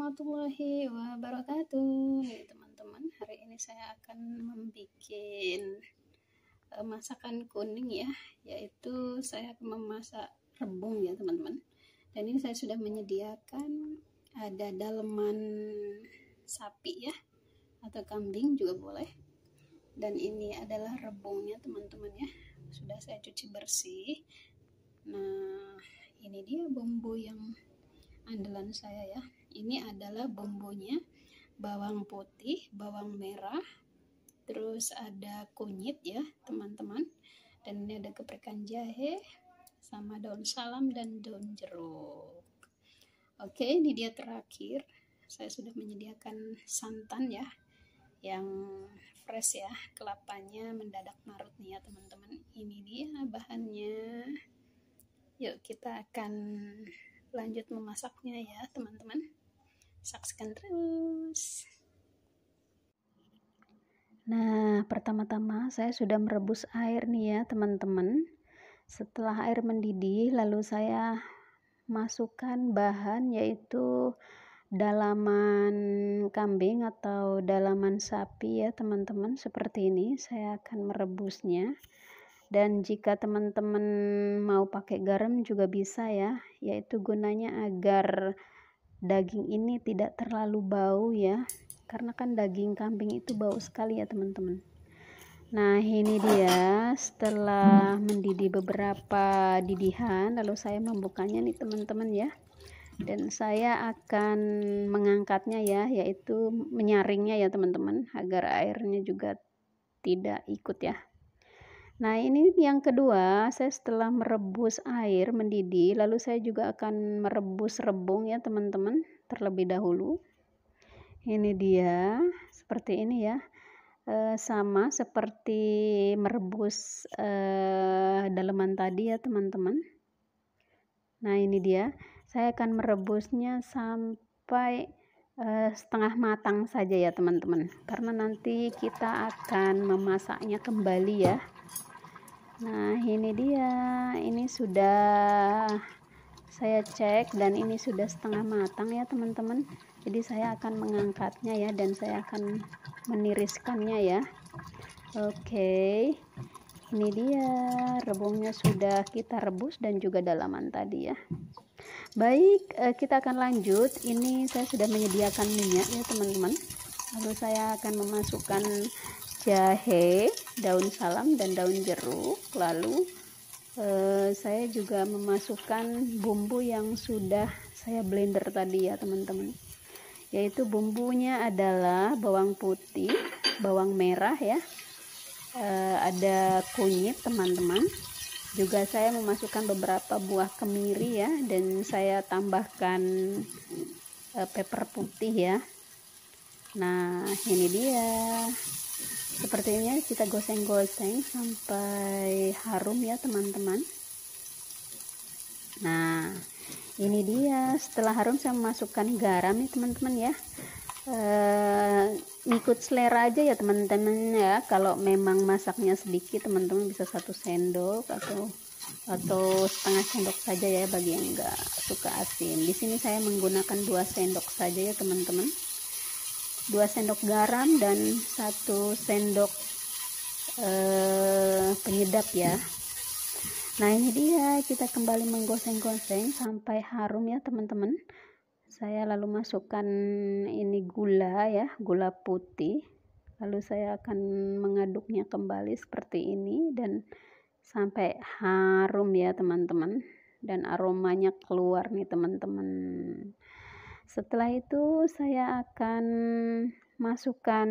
warahmatullahi wabarakatuh. Nih teman-teman, hari ini saya akan membuat masakan kuning ya, yaitu saya akan memasak rebung ya teman-teman. Dan ini saya sudah menyediakan ada daleman sapi ya, atau kambing juga boleh. Dan ini adalah rebungnya teman-teman ya, sudah saya cuci bersih. Nah, ini dia bumbu yang andalan saya ya. Ini adalah bumbunya: bawang putih, bawang merah, terus ada kunyit ya teman-teman, dan ini ada geprekan jahe sama daun salam dan daun jeruk. Oke, ini dia terakhir. Saya sudah menyediakan santan ya, yang fresh ya, kelapanya mendadak marut nih ya teman-teman. Ini dia bahannya. Yuk kita akan lanjut memasaknya ya teman-teman, saksikan terus. Nah, pertama-tama saya sudah merebus air nih ya teman-teman. Setelah air mendidih, lalu saya masukkan bahan, yaitu dalaman kambing atau dalaman sapi ya teman-teman. Seperti ini saya akan merebusnya. Dan jika teman-teman mau pakai garam juga bisa ya, yaitu gunanya agar daging ini tidak terlalu bau ya, karena kan daging kambing itu bau sekali ya teman-teman. Nah, ini dia setelah mendidih beberapa didihan, lalu saya membukanya nih teman-teman ya, dan saya akan mengangkatnya ya, yaitu menyaringnya ya teman-teman, agar airnya juga tidak ikut ya. Nah, ini yang kedua, saya setelah merebus air mendidih, lalu saya juga akan merebus rebung ya teman-teman terlebih dahulu. Ini dia seperti ini ya, sama seperti merebus daleman tadi ya teman-teman. Nah, ini dia, saya akan merebusnya sampai setengah matang saja ya teman-teman, karena nanti kita akan memasaknya kembali ya. Nah, ini dia, ini sudah saya cek dan ini sudah setengah matang ya teman-teman. Jadi saya akan mengangkatnya ya, dan saya akan meniriskannya ya. Oke, ini dia rebungnya sudah kita rebus dan juga dalaman tadi ya. Baik, kita akan lanjut. Ini saya sudah menyediakan minyak ya teman-teman. Lalu saya akan memasukkan jahe, daun salam dan daun jeruk. Lalu saya juga memasukkan bumbu yang sudah saya blender tadi ya teman-teman, yaitu bumbunya adalah bawang putih, bawang merah ya, ada kunyit teman-teman, juga saya memasukkan beberapa buah kemiri ya, dan saya tambahkan pepper putih ya. Nah, ini dia, sepertinya kita goseng-goseng sampai harum ya teman-teman. Nah, ini dia, setelah harum saya memasukkan garam nih teman-teman ya. Ngikut selera aja ya teman-teman ya. Kalau memang masaknya sedikit, teman-teman bisa 1 sendok atau setengah sendok saja ya bagi yang enggak suka asin. Di sini saya menggunakan 2 sendok saja ya teman-teman. 2 sendok garam dan 1 sendok penyedap ya. Nah, ini dia, kita kembali menggoseng-goseng sampai harum ya teman-teman. Saya lalu masukkan ini gula ya, gula putih. Lalu saya akan mengaduknya kembali seperti ini dan sampai harum ya teman-teman, dan aromanya keluar nih teman-teman. Setelah itu saya akan masukkan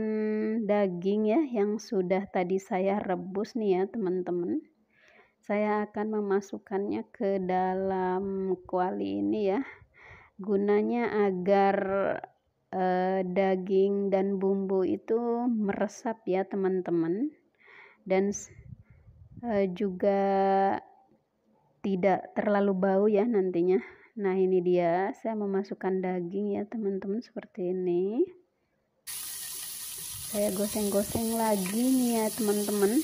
daging ya, yang sudah tadi saya rebus nih ya teman-teman. Saya akan memasukkannya ke dalam kuali ini ya, gunanya agar daging dan bumbu itu meresap ya teman-teman, dan juga tidak terlalu bau ya nantinya. Nah, ini dia, saya memasukkan daging ya teman-teman seperti ini. Saya goseng-goseng lagi nih ya teman-teman,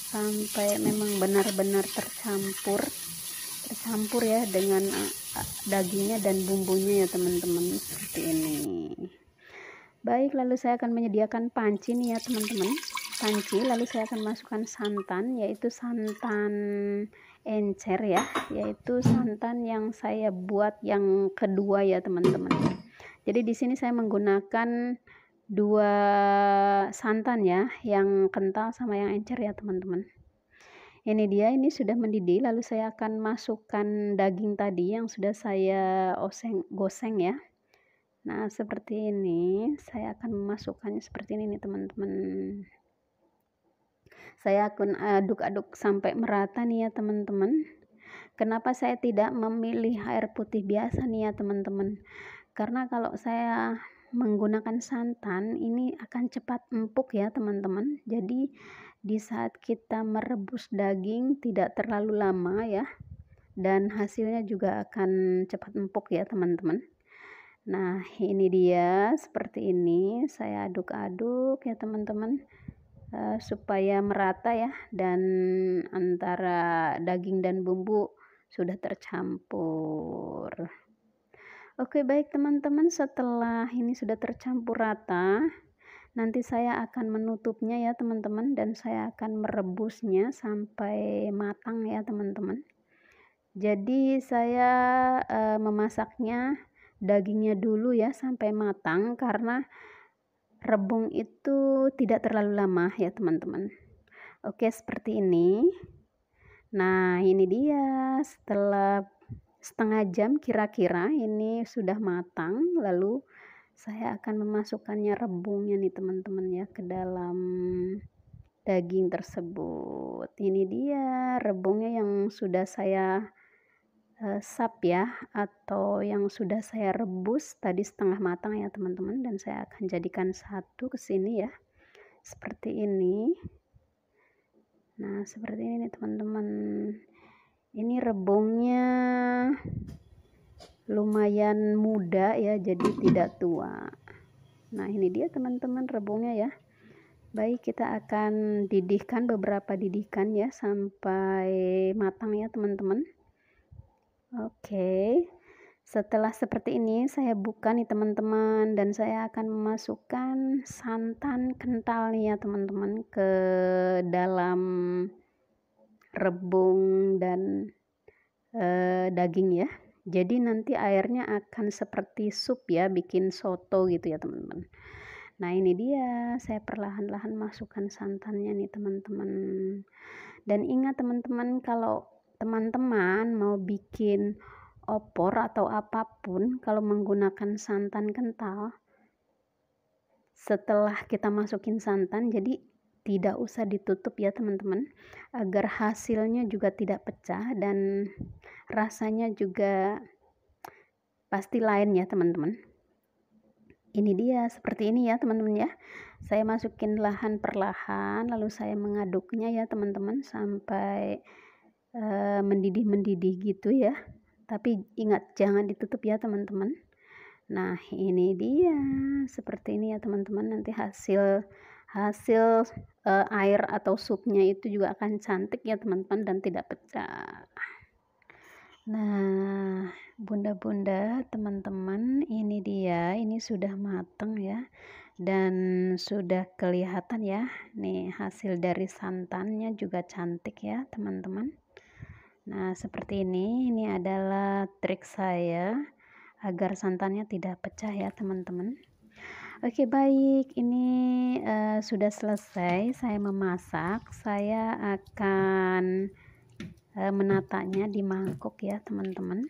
sampai memang benar-benar tercampur tercampur ya dengan dagingnya dan bumbunya ya teman-teman, seperti ini. Baik, lalu saya akan menyediakan panci nih ya teman-teman, panci. Lalu saya akan masukkan santan, yaitu santan encer ya, yaitu santan yang saya buat yang kedua ya teman-teman. Jadi di sini saya menggunakan dua santan ya, yang kental sama yang encer ya teman-teman. Ini dia, ini sudah mendidih. Lalu saya akan masukkan daging tadi yang sudah saya goseng ya. Nah, seperti ini. Saya akan memasukkannya seperti ini nih teman-teman. Saya akan aduk-aduk sampai merata nih ya teman-teman. Kenapa saya tidak memilih air putih biasa nih ya teman-teman? Karena kalau saya menggunakan santan ini akan cepat empuk ya teman-teman. Jadi di saat kita merebus daging tidak terlalu lama ya, dan hasilnya juga akan cepat empuk ya teman-teman. Nah, ini dia seperti ini. Saya aduk-aduk ya teman-teman, supaya merata ya, dan antara daging dan bumbu sudah tercampur. Oke, baik teman-teman, setelah ini sudah tercampur rata, nanti saya akan menutupnya ya teman-teman, dan saya akan merebusnya sampai matang ya teman-teman. Jadi saya memasaknya dagingnya dulu ya sampai matang, karena rebung itu tidak terlalu lama ya teman-teman. Oke, seperti ini. Nah, ini dia setelah setengah jam kira-kira ini sudah matang. Lalu saya akan memasukkannya rebungnya nih teman-teman ya ke dalam daging tersebut. Ini dia rebungnya yang sudah saya sap ya, atau yang sudah saya rebus tadi setengah matang ya teman-teman, dan saya akan jadikan satu ke sini ya, seperti ini. Nah, seperti ini teman-teman. Ini rebungnya lumayan muda ya, jadi tidak tua. Nah, ini dia teman-teman rebungnya ya. Baik, kita akan didihkan beberapa didikan ya sampai matang ya teman-teman. Oke, setelah seperti ini saya buka nih teman-teman, dan saya akan memasukkan santan kental nih ya teman-teman ke dalam rebung dan daging ya. Jadi nanti airnya akan seperti sup ya, bikin soto gitu ya teman-teman. Nah, ini dia, saya perlahan-lahan masukkan santannya nih teman-teman. Dan ingat teman-teman, kalau teman-teman mau bikin opor atau apapun, kalau menggunakan santan kental, setelah kita masukin santan, jadi tidak usah ditutup ya teman-teman, agar hasilnya juga tidak pecah dan rasanya juga pasti lain ya teman-teman. Ini dia seperti ini ya teman-teman ya. Saya masukin perlahan, lalu saya mengaduknya ya teman-teman sampai mendidih gitu ya. Tapi ingat jangan ditutup ya teman-teman. Nah, ini dia seperti ini ya teman-teman. Nanti hasil air atau supnya itu juga akan cantik ya teman-teman, dan tidak pecah. Nah, bunda-bunda teman-teman, ini dia, ini sudah matang ya, dan sudah kelihatan ya nih hasil dari santannya juga cantik ya teman-teman. Nah, seperti ini adalah trik saya agar santannya tidak pecah ya teman-teman. Oke, baik, ini sudah selesai saya memasak. Saya akan menatanya di mangkok ya teman-teman.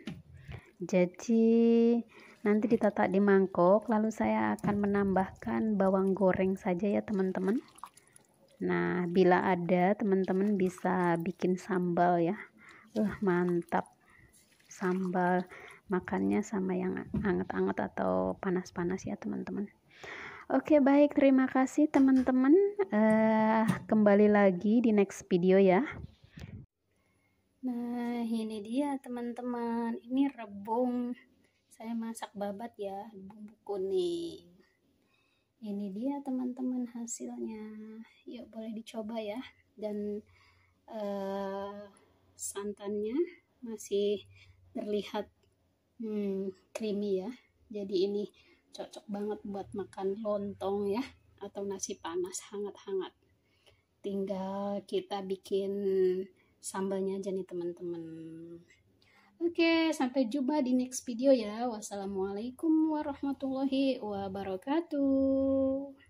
Jadi nanti ditata di mangkok, lalu saya akan menambahkan bawang goreng saja ya teman-teman. Nah, bila ada teman-teman bisa bikin sambal ya, mantap sambal makannya sama yang anget-anget atau panas-panas ya teman-teman. Oke, baik, terima kasih teman-teman. Kembali lagi di next video ya. Nah, ini dia teman-teman, ini rebung saya masak babat ya, bumbu kuning. Ini dia teman-teman hasilnya. Yuk boleh dicoba ya. Dan santannya masih terlihat creamy ya. Jadi ini cocok banget buat makan lontong ya, atau nasi panas hangat-hangat. Tinggal kita bikin sambalnya aja nih teman-teman. Oke, sampai jumpa di next video ya. Wassalamualaikum warahmatullahi wabarakatuh.